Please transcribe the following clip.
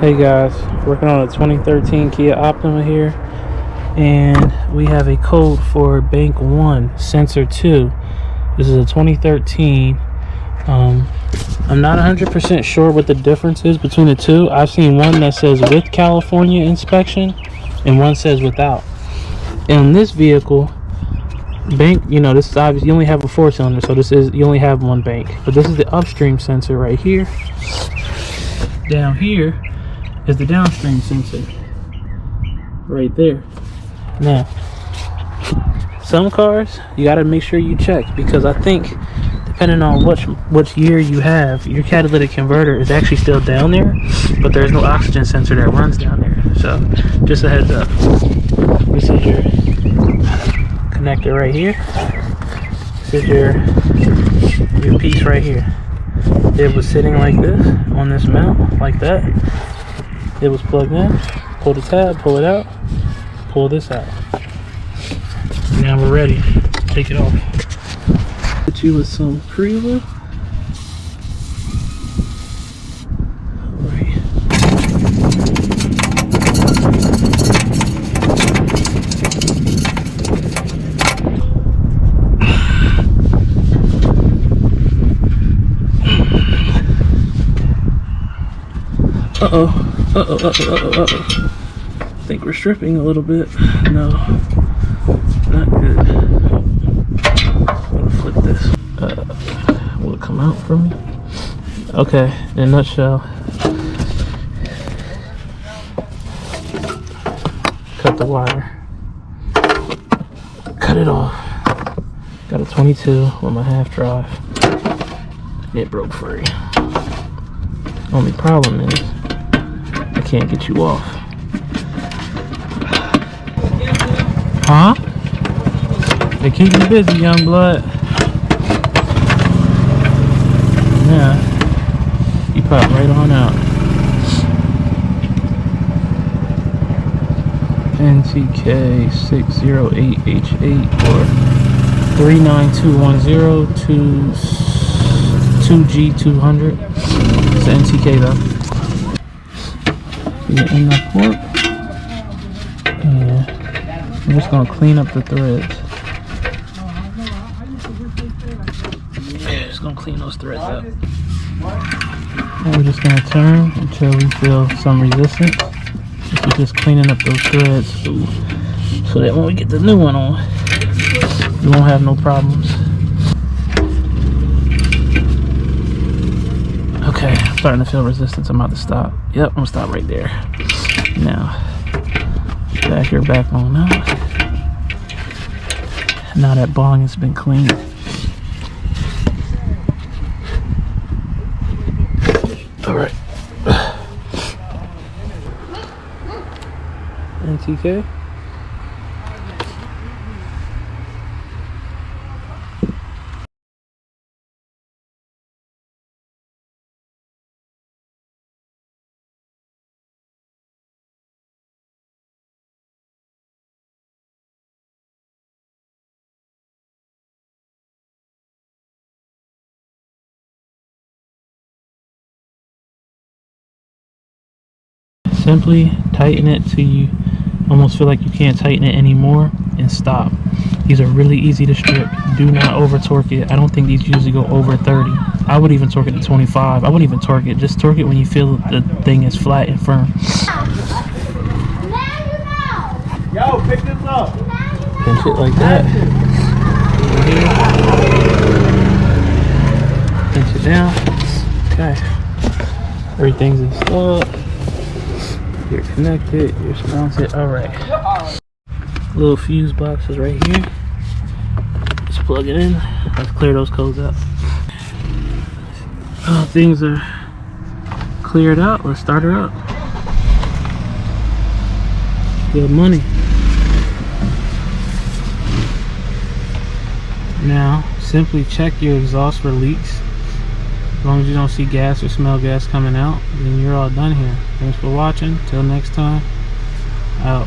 Hey guys, working on a 2013 Kia Optima here, and we have a code for bank 1 sensor 2. This is a 2013. I'm not 100% sure what the difference is between the two. I've seen one that says with California inspection and one says without. In this vehicle, bank, this is obviously you only have a 4-cylinder, so this is you only have one bank. But this is the upstream sensor right here. Down here is the downstream sensor right there. Now, some cars you got to make sure you check, because I think depending on which year you have, your catalytic converter is actually still down there, but there's no oxygen sensor that runs down there. So just a heads up. This is your connector right here. This is your piece right here. It was sitting like this on this mount, like that. It was plugged in. Pull the tab, pull it out, pull this out. Now we're ready. Take it off. Hit you with some pre-lube. Right. Uh-oh. Uh-oh. I think we're stripping a little bit. No, not good. I'm gonna flip this. Will it come out for me? Okay, in a nutshell, cut the wire. Cut it off. Got a 22 with my half drive. It broke free. Only problem is I can't get you off. Huh? They keep me busy, young blood. Yeah. You pop right on out. NTK 608H8 or 39210 2G200. It's an NTK though. Get in the port, and I'm just gonna clean up the threads. Yeah, just gonna clean those threads up. And we're just gonna turn until we feel some resistance. This is just cleaning up those threads, so that when we get the new one on, we won't have no problems. Okay, I'm starting to feel resistance. I'm about to stop. Yep, I'm gonna stop right there. Now, back your back on out. Now that bong has been cleaned. Alright. NTK. Simply tighten it till you almost feel like you can't tighten it anymore, and stop. These are really easy to strip. Do not over torque it. I don't think these usually go over 30. I would even torque it to 25. I wouldn't even torque it. Just torque it when you feel the thing is flat and firm. Yo, pick this up. Pinch it like that. Pinch it down. Okay. Everything's installed. You're connected, you're mounted. Alright. Little fuse boxes right here. Just plug it in. Let's clear those codes up. Things are cleared out. Let's start her up. Good money. Now, simply check your exhaust for leaks. As long as you don't see gas or smell gas coming out, then you're all done here. Thanks for watching. Till next time, out.